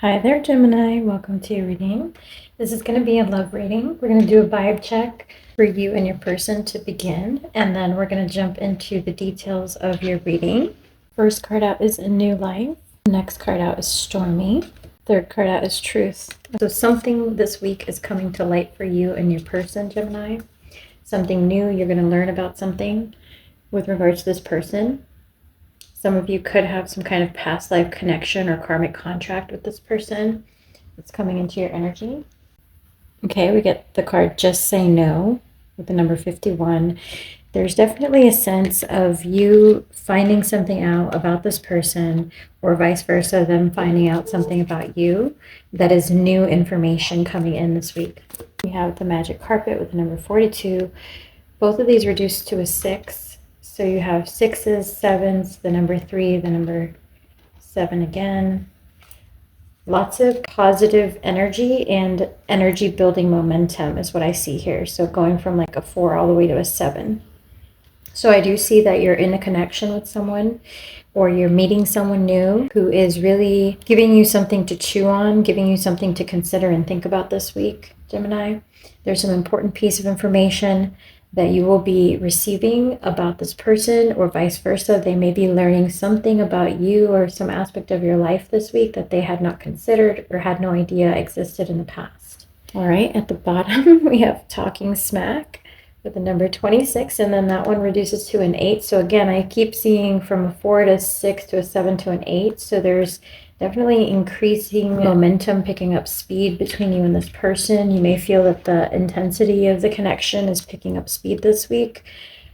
Hi there, Gemini. Welcome to your reading. This is going to be a love reading. We're going to do a vibe check for you and your person to begin, and then we're going to jump into the details of your reading. First card out is A New Life. Next card out is Stormy. Third card out is Truth. So something this week is coming to light for you and your person, Gemini. Something new. You're going to learn about something with regards to this person. Some of you could have some kind of past life connection or karmic contract with this person that's coming into your energy. Okay, we get the card Just Say No with the number 51. There's definitely a sense of you finding something out about this person or vice versa, them finding out something about you that is new information coming in this week. We have the Magic Carpet with the number 42. Both of these reduced to a 6. So you have 6s, 7s, the number 3, the number 7 again. Lots of positive energy and energy building momentum is what I see here. So going from like a 4 all the way to a 7. So I do see that you're in a connection with someone, or you're meeting someone new who is really giving you something to chew on, giving you something to consider and think about this week, Gemini. There's an important piece of information that you will be receiving about this person, or vice versa. They may be learning something about you or some aspect of your life this week that they had not considered or had no idea existed in the past. All right, at the bottom we have Talking Smack with the number 26, and then that one reduces to an 8. So again, I keep seeing from a 4 to 6 to a 7 to an 8. So there's definitely increasing momentum, picking up speed between you and this person. You may feel that the intensity of the connection is picking up speed this week.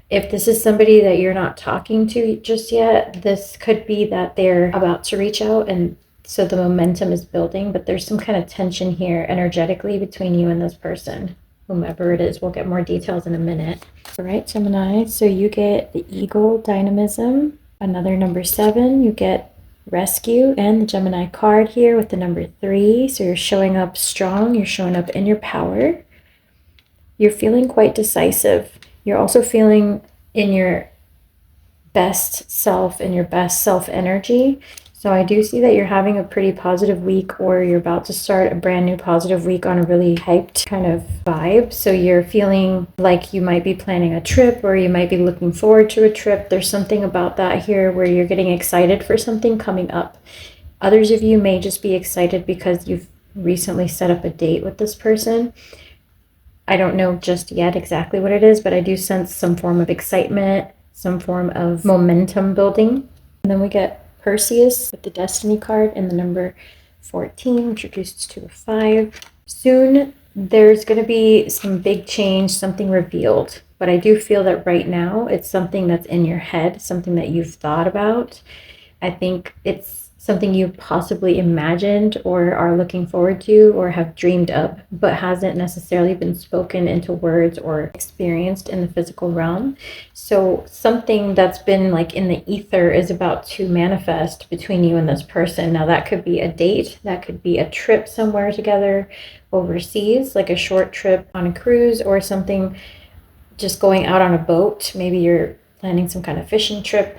If this is somebody that you're not talking to just yet, this could be that they're about to reach out, and so the momentum is building, but there's some kind of tension here energetically between you and this person, whomever it is. We'll get more details in a minute. All right, Gemini, so you get the Eagle, Dynamism, another number 7. You get Rescue, and the Gemini card here with the number 3. So you're showing up strong, you're showing up in your power. You're feeling quite decisive. You're also feeling in your best self, in your best self energy. So I do see that you're having a pretty positive week, or you're about to start a brand new positive week on a really hyped kind of vibe. So you're feeling like you might be planning a trip, or you might be looking forward to a trip. There's something about that here where you're getting excited for something coming up. Others of you may just be excited because you've recently set up a date with this person. I don't know just yet exactly what it is, but I do sense some form of excitement, some form of momentum building. And then we get Perseus with the Destiny card and the number 14, which reduces to a 5. Soon there's going to be some big change, something revealed. But I do feel that right now it's something that's in your head, something that you've thought about. I think it's something you possibly imagined or are looking forward to or have dreamed up, but hasn't necessarily been spoken into words or experienced in the physical realm. So something that's been like in the ether is about to manifest between you and this person. Now that could be a date, that could be a trip somewhere together overseas, like a short trip on a cruise, or something just going out on a boat. Maybe you're planning some kind of fishing trip.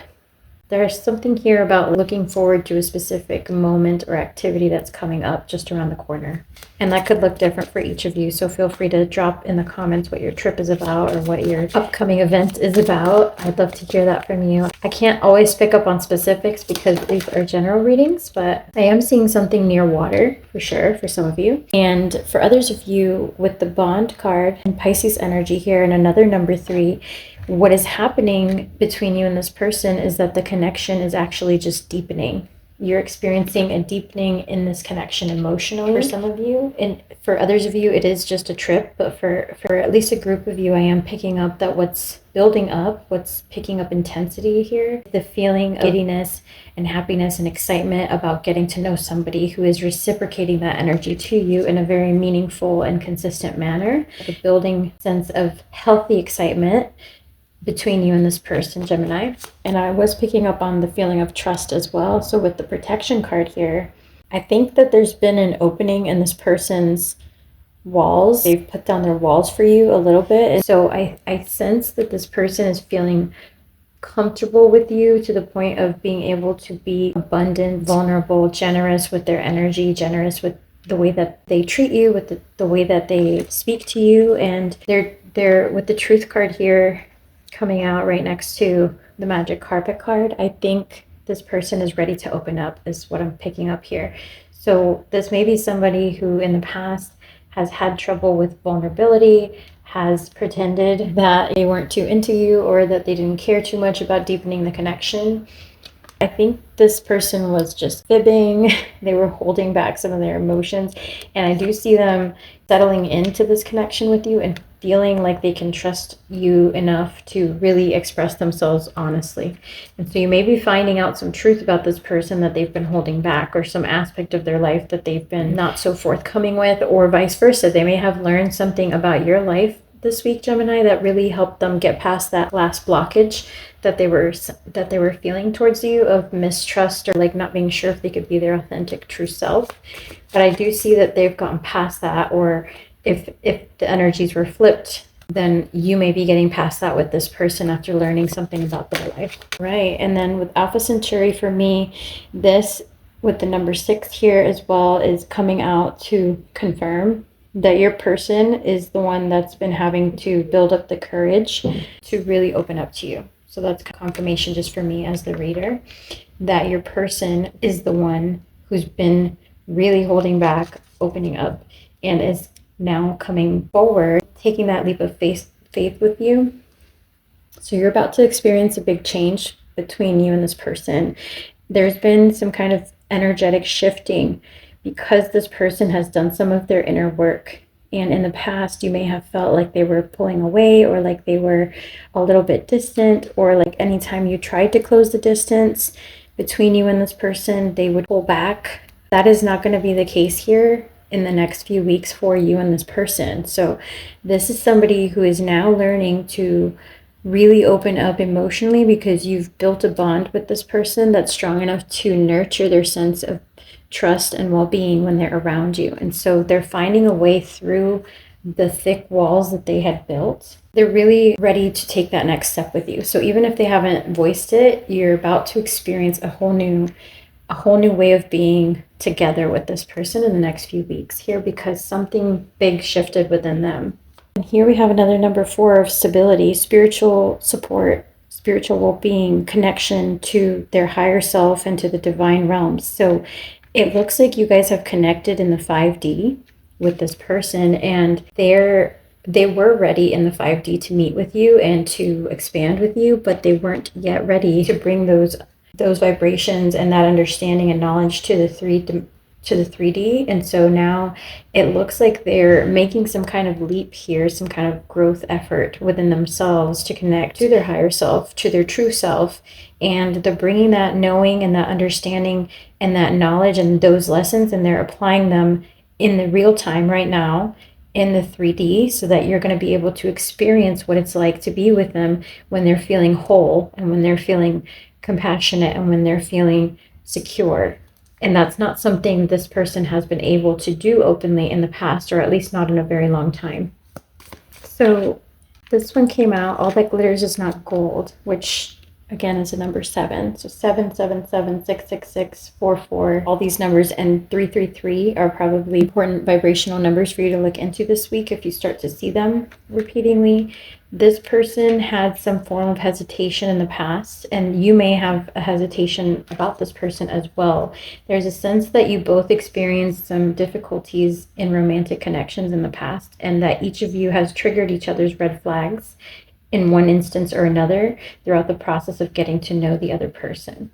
There's something here about looking forward to a specific moment or activity that's coming up just around the corner. And that could look different for each of you. So feel free to drop in the comments what your trip is about or what your upcoming event is about. I'd love to hear that from you. I can't always pick up on specifics because these are general readings, but I am seeing something near water for sure for some of you. And for others of you, with the Bond card and Pisces energy here and another number 3, what is happening between you and this person is that the connection is actually just deepening. You're experiencing a deepening in this connection emotionally for some of you. And for others of you, it is just a trip. But for at least a group of you, I am picking up that what's building up, what's picking up intensity here, the feeling of giddiness and happiness and excitement about getting to know somebody who is reciprocating that energy to you in a very meaningful and consistent manner. The building sense of healthy excitement between you and this person, Gemini. And I was picking up on the feeling of trust as well. So with the protection card here, I think that there's been an opening in this person's walls. They've put down their walls for you a little bit. And so I sense that this person is feeling comfortable with you to the point of being able to be abundant, vulnerable, generous with their energy, generous with the way that they treat you, with the way that they speak to you. And they're with the truth card here coming out right next to the magic carpet card. I think this person is ready to open up, is what I'm picking up here. So this may be somebody who in the past has had trouble with vulnerability, has pretended that they weren't too into you or that they didn't care too much about deepening the connection. I think this person was just fibbing. They were holding back some of their emotions. And I do see them settling into this connection with you and feeling like they can trust you enough to really express themselves honestly. And so you may be finding out some truth about this person that they've been holding back, or some aspect of their life that they've been not so forthcoming with, or vice versa. They may have learned something about your life this week, Gemini, that really helped them get past that last blockage that they were feeling towards you of mistrust, or like not being sure if they could be their authentic true self. But I do see that they've gotten past that, or if the energies were flipped, then you may be getting past that with this person after learning something about their life. Right. And then with Alpha Centauri, for me, this with the number 6 here as well is coming out to confirm that your person is the one that's been having to build up the courage to really open up to you. So that's confirmation just for me as the reader, that your person is the one who's been really holding back, opening up, and is now coming forward, taking that leap of faith with you. So you're about to experience a big change between you and this person. There's been some kind of energetic shifting because this person has done some of their inner work. And in the past, you may have felt like they were pulling away, or like they were a little bit distant, or like anytime you tried to close the distance between you and this person, they would pull back. That is not going to be the case here in the next few weeks for you and this person. So this is somebody who is now learning to really open up emotionally, because you've built a bond with this person that's strong enough to nurture their sense of trust and well-being when they're around you. And so they're finding a way through the thick walls that they had built. They're really ready to take that next step with you. So even if they haven't voiced it, you're about to experience a whole new way of being together with this person in the next few weeks here, because something big shifted within them. And here we have another number 4 of stability, spiritual support, spiritual well-being, connection to their higher self and to the divine realms. So it looks like you guys have connected in the 5D with this person, and they were ready in the 5D to meet with you and to expand with you, but they weren't yet ready to bring those vibrations and that understanding and knowledge to the 3D. And so now it looks like they're making some kind of leap here, some kind of growth effort within themselves to connect to their higher self, to their true self. And they're bringing that knowing and that understanding and that knowledge and those lessons, and they're applying them in the real time right now in the 3D, so that you're going to be able to experience what it's like to be with them when they're feeling whole, and when they're feeling compassionate, and when they're feeling secure. And that's not something this person has been able to do openly in the past, or at least not in a very long time. So this one came out, all that glitters is not gold, which again is a number 7. So 777, 666, 44, all these numbers, and 333 are probably important vibrational numbers for you to look into this week if you start to see them repeatedly. This person had some form of hesitation in the past, and you may have a hesitation about this person as well. There's a sense that you both experienced some difficulties in romantic connections in the past, and that each of you has triggered each other's red flags in one instance or another throughout the process of getting to know the other person.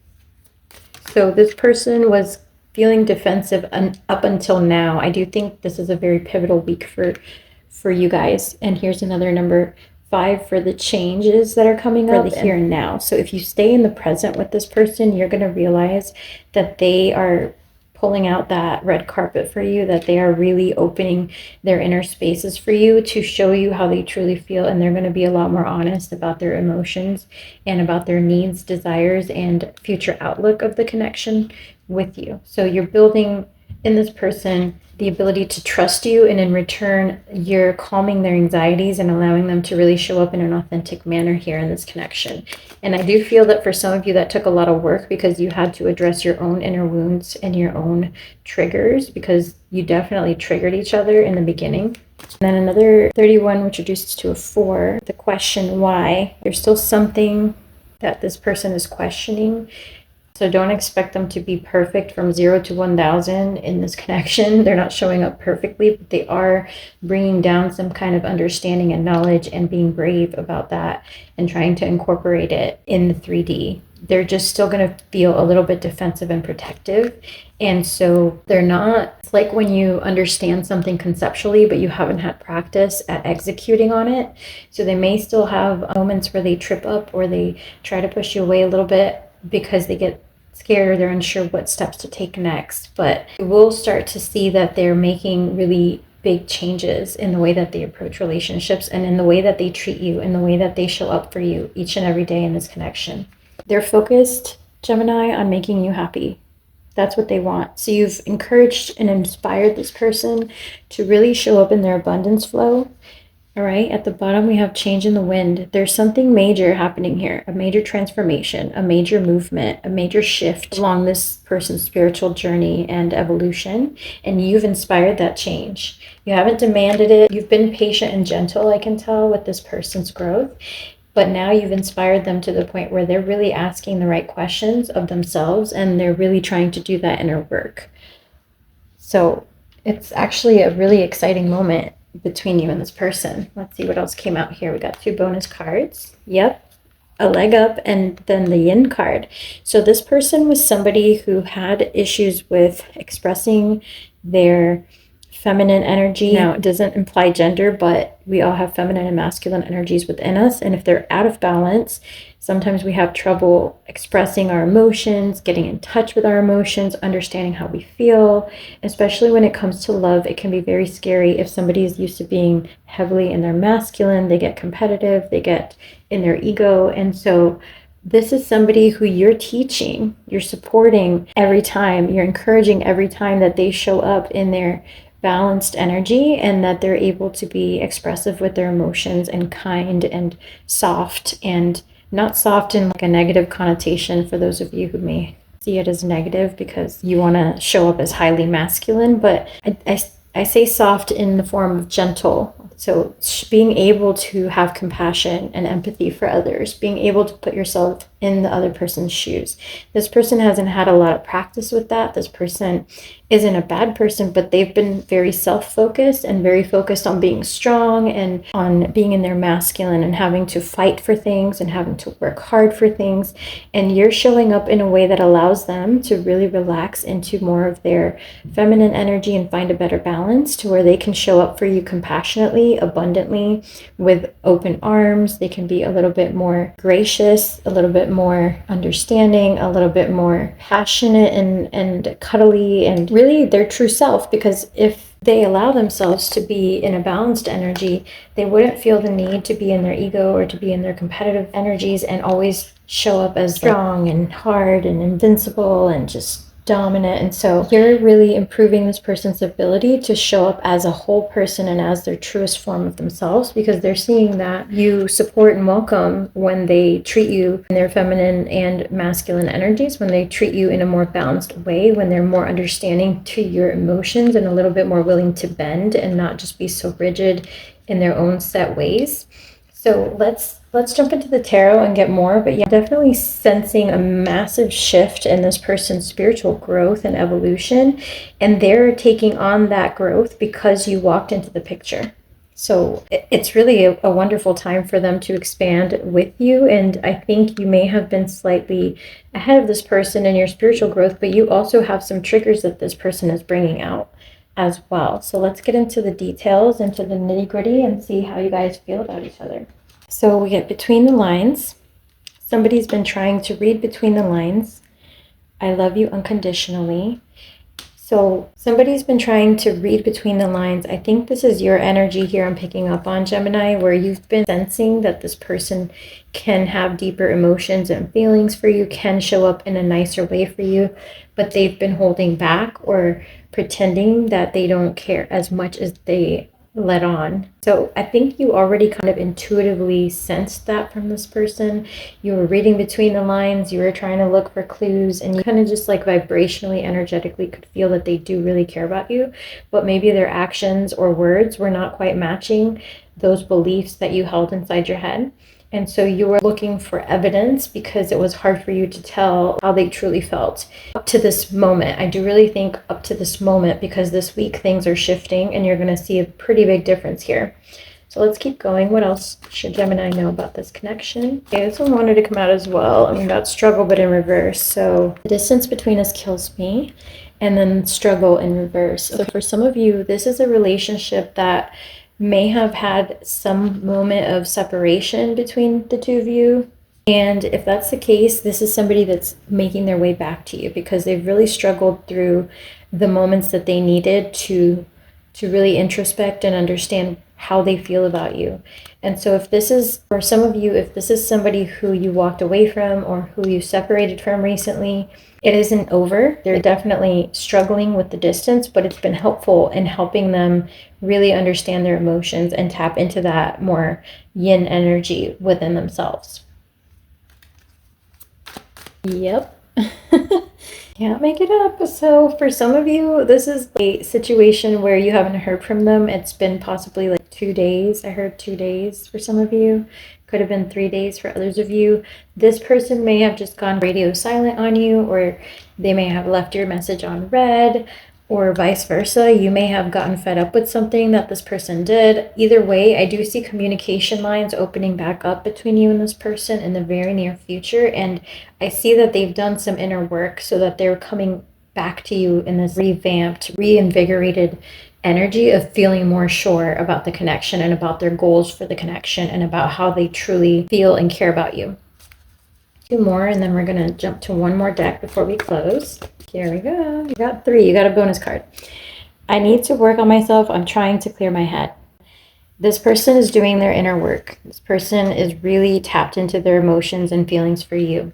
So this person was feeling defensive up until now. I do think this is a very pivotal week for you guys. And here's another number 5 for the changes that are coming up for the here and now. So if you stay in the present with this person, you're going to realize that they are pulling out that red carpet for you, that they are really opening their inner spaces for you to show you how they truly feel. And they're going to be a lot more honest about their emotions and about their needs, desires, and future outlook of the connection with you. So you're building in this person the ability to trust you, and in return, you're calming their anxieties and allowing them to really show up in an authentic manner here in this connection. And I do feel that for some of you that took a lot of work because you had to address your own inner wounds and your own triggers, because you definitely triggered each other in the beginning. And then another 31, which reduces to a 4, the question why. There's still something that this person is questioning. So don't expect them to be perfect from 0 to 1,000 in this connection. They're not showing up perfectly, but they are bringing down some kind of understanding and knowledge and being brave about that and trying to incorporate it in the 3D. They're just still going to feel a little bit defensive and protective. And so they're not, it's like when you understand something conceptually, but you haven't had practice at executing on it. So they may still have moments where they trip up or they try to push you away a little bit because they get scared or they're unsure what steps to take next. But we'll start to see that they're making really big changes in the way that they approach relationships and in the way that they treat you and the way that they show up for you each and every day in this connection. They're focused, Gemini, on making you happy. That's what they want. So you've encouraged and inspired this person to really show up in their abundance flow. All right, at the bottom we have change in the wind. There's something major happening here, a major transformation, a major movement, a major shift along this person's spiritual journey and evolution, and you've inspired that change. You haven't demanded it. You've been patient and gentle, I can tell, with this person's growth, but now you've inspired them to the point where they're really asking the right questions of themselves, and they're really trying to do that inner work. So it's actually a really exciting moment between you and this person. Let's see what else came out here. We got 2 bonus cards. Yep, a leg up, and then the yin card. So this person was somebody who had issues with expressing their feminine energy. Now, it doesn't imply gender, but we all have feminine and masculine energies within us. And if they're out of balance, sometimes we have trouble expressing our emotions, getting in touch with our emotions, understanding how we feel. Especially when it comes to love, it can be very scary if somebody is used to being heavily in their masculine. They get competitive, they get in their ego. And so this is somebody who you're teaching, you're supporting every time, you're encouraging every time that they show up in their balanced energy and that they're able to be expressive with their emotions and kind and soft, and not soft in like a negative connotation for those of you who may see it as negative because you want to show up as highly masculine, but I say soft in the form of gentle. So being able to have compassion and empathy for others, being able to put yourself in the other person's shoes. This person hasn't had a lot of practice with that. This person isn't a bad person, but they've been very self-focused and very focused on being strong and on being in their masculine and having to fight for things and having to work hard for things. And you're showing up in a way that allows them to really relax into more of their feminine energy and find a better balance to where they can show up for you compassionately, abundantly, with open arms. They can be a little bit more gracious, a little bit more understanding, a little bit more passionate and cuddly, and really their true self. Because if they allow themselves to be in a balanced energy, they wouldn't feel the need to be in their ego or to be in their competitive energies and always show up as strong and hard and invincible and just dominant. And so you're really improving this person's ability to show up as a whole person and as their truest form of themselves, because they're seeing that you support and welcome when they treat you in their feminine and masculine energies, when they treat you in a more balanced way, when they're more understanding to your emotions and a little bit more willing to bend and not just be so rigid in their own set ways. So let's jump into the tarot and get more, but yeah, definitely sensing a massive shift in this person's spiritual growth and evolution, and they're taking on that growth because you walked into the picture. So it's really a wonderful time for them to expand with you, and I think you may have been slightly ahead of this person in your spiritual growth, but you also have some triggers that this person is bringing out as well. So let's get into the details, into the nitty-gritty, and see how you guys feel about each other. So we get between the lines. Somebody's been trying to read between the lines. I love you unconditionally. So somebody's been trying to read between the lines. I think this is your energy here I'm picking up on, Gemini, where you've been sensing that this person can have deeper emotions and feelings for you, can show up in a nicer way for you, but they've been holding back or pretending that they don't care as much as they let on. So I think you already kind of intuitively sensed that from this person. You were reading between the lines, you were trying to look for clues, and you kind of just like vibrationally, energetically could feel that they do really care about you, but maybe their actions or words were not quite matching those beliefs that you held inside your head. And so you were looking for evidence because it was hard for you to tell how they truly felt up to this moment. I do really think up to this moment, because this week things are shifting and you're going to see a pretty big difference here. So let's keep going. What else should Gemini know about this connection? Okay, this one wanted to come out as well. I mean, that's struggle, but in reverse. So the distance between us kills me, and then struggle in reverse. So for some of you, this is a relationship that may have had some moment of separation between the two of you. And if that's the case, this is somebody that's making their way back to you because they've really struggled through the moments that they needed to really introspect and understand how they feel about you. And so if this is, for some of you, if this is somebody who you walked away from or who you separated from recently, it isn't over. They're definitely struggling with the distance, but it's been helpful in helping them really understand their emotions and tap into that more yin energy within themselves. Yep. Can't make it up. So for some of you, this is a situation where you haven't heard from them. It's been possibly like 2 days. I heard 2 days for some of you. Could have been 3 days for others of you. This person may have just gone radio silent on you, or they may have left your message on read, or vice versa. You may have gotten fed up with something that this person did. Either way, I do see communication lines opening back up between you and this person in the very near future. And I see that they've done some inner work so that they're coming back to you in this revamped, reinvigorated energy of feeling more sure about the connection and about their goals for the connection and about how they truly feel and care about you. 2 more, and then we're going to jump to 1 more deck before we close. Here we go. You got 3. You got a bonus card. I need to work on myself. I'm trying to clear my head. This person is doing their inner work. This person is really tapped into their emotions and feelings for you.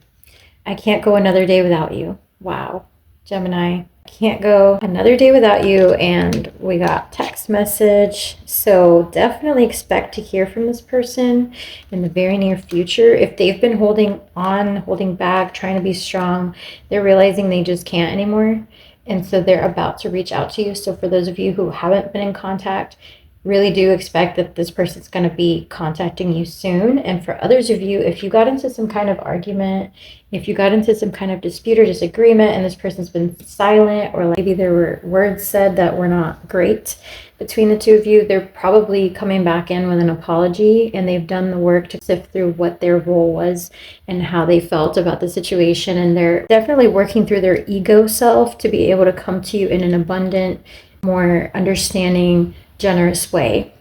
I can't go another day without you. Wow. Gemini, can't go another day without you. And we got text message. So definitely expect to hear from this person in the very near future. If they've been holding on, holding back, trying to be strong, they're realizing they just can't anymore. And so they're about to reach out to you. So for those of you who haven't been in contact, really do expect that this person's going to be contacting you soon. And for others of you, if you got into some kind of argument, if you got into some kind of dispute or disagreement and this person's been silent, or maybe there were words said that were not great between the two of you, they're probably coming back in with an apology, and they've done the work to sift through what their role was and how they felt about the situation. And they're definitely working through their ego self to be able to come to you in an abundant, more understanding, generous way.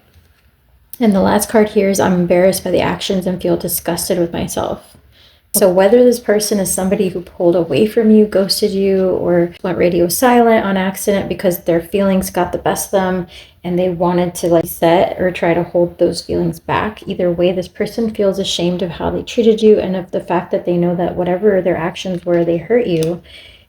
And the last card here is I'm embarrassed by the actions and feel disgusted with myself. So whether this person is somebody who pulled away from you, ghosted you, or went radio silent on accident because their feelings got the best of them and they wanted to like set or try to hold those feelings back, either way, this person feels ashamed of how they treated you and of the fact that they know that whatever their actions were, they hurt you.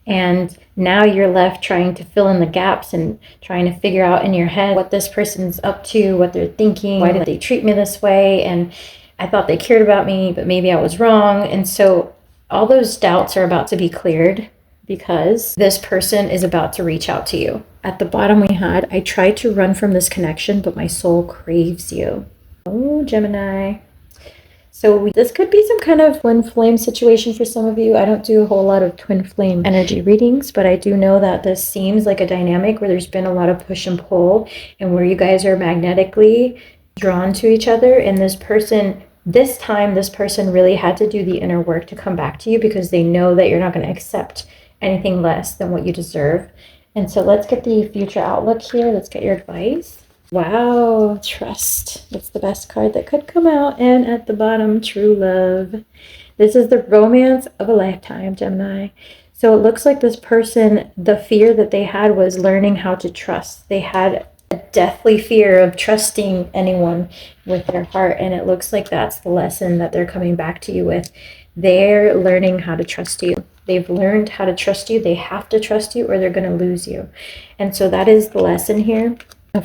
And now you're left trying to fill in the gaps and trying to figure out in your head what this person's up to, what they're thinking, why did they treat me this way? And I thought they cared about me, but maybe I was wrong. And so all those doubts are about to be cleared because this person is about to reach out to you. At the bottom we had, I tried to run from this connection, but my soul craves you. Oh, Gemini. So this could be some kind of twin flame situation for some of you. I don't do a whole lot of twin flame energy readings, but I do know that this seems like a dynamic where there's been a lot of push and pull and where you guys are magnetically drawn to each other. And this person really had to do the inner work to come back to you because they know that you're not going to accept anything less than what you deserve. And so let's get the future outlook here. Let's get your advice. Wow, trust. That's the best card that could come out. And at the bottom, true love. This is the romance of a lifetime, Gemini. So it looks like this person, the fear that they had was learning how to trust. They had a deathly fear of trusting anyone with their heart. And it looks like that's the lesson that they're coming back to you with. They're learning how to trust you. They've learned how to trust you. They have to trust you or they're going to lose you. And so that is the lesson here.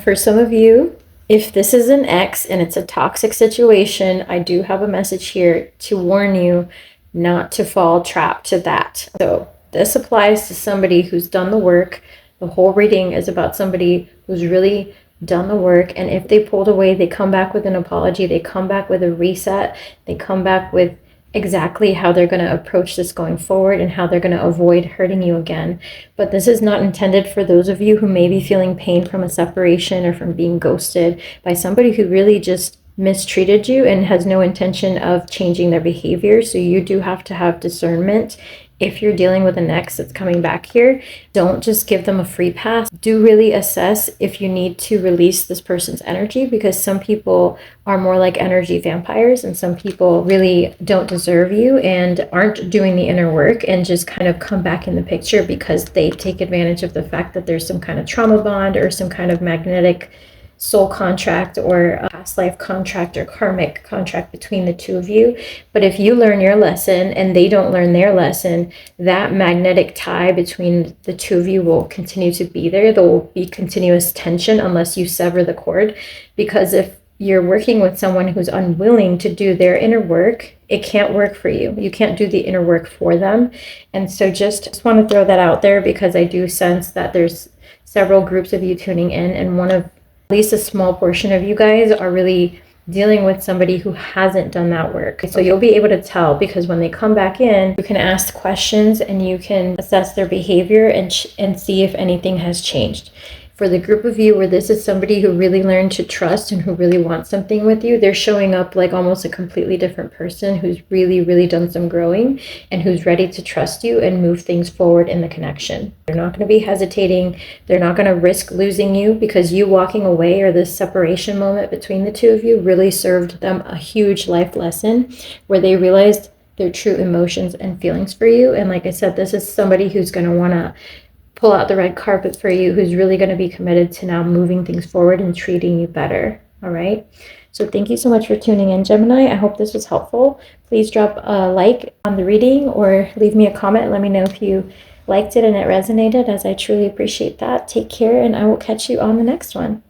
For some of you, if this is an ex and it's a toxic situation, I do have a message here to warn you not to fall trapped to that. So this applies to somebody who's done the work. The whole reading is about somebody who's really done the work, and if they pulled away, they come back with an apology, they come back with a reset, they come back with exactly how they're going to approach this going forward and how they're going to avoid hurting you again. But this is not intended for those of you who may be feeling pain from a separation or from being ghosted by somebody who really just mistreated you and has no intention of changing their behavior. So you do have to have discernment. If you're dealing with an ex that's coming back here, don't just give them a free pass. Do really assess if you need to release this person's energy, because some people are more like energy vampires and some people really don't deserve you and aren't doing the inner work and just kind of come back in the picture because they take advantage of the fact that there's some kind of trauma bond or some kind of magnetic soul contract or a past life contract or karmic contract between the two of you. But if you learn your lesson and they don't learn their lesson, that magnetic tie between the two of you will continue to be there. There will be continuous tension unless you sever the cord, because if you're working with someone who's unwilling to do their inner work, it can't work for you. You can't do the inner work for them. And so just want to throw that out there, because I do sense that there's several groups of you tuning in, and one of at least a small portion of you guys are really dealing with somebody who hasn't done that work. So you'll be able to tell, because when they come back in, you can ask questions and you can assess their behavior and see if anything has changed. For the group of you where this is somebody who really learned to trust and who really wants something with you, they're showing up like almost a completely different person who's really, really done some growing and who's ready to trust you and move things forward in the connection. They're not going to be hesitating. They're not going to risk losing you, because you walking away or this separation moment between the two of you really served them a huge life lesson where they realized their true emotions and feelings for you. And like I said, this is somebody who's going to want to pull out the red carpet for you, who's really going to be committed to now moving things forward and treating you better. All right. So thank you so much for tuning in, Gemini. I hope this was helpful. Please drop a like on the reading or leave me a comment. Let me know if you liked it and it resonated, as I truly appreciate that. Take care, and I will catch you on the next one.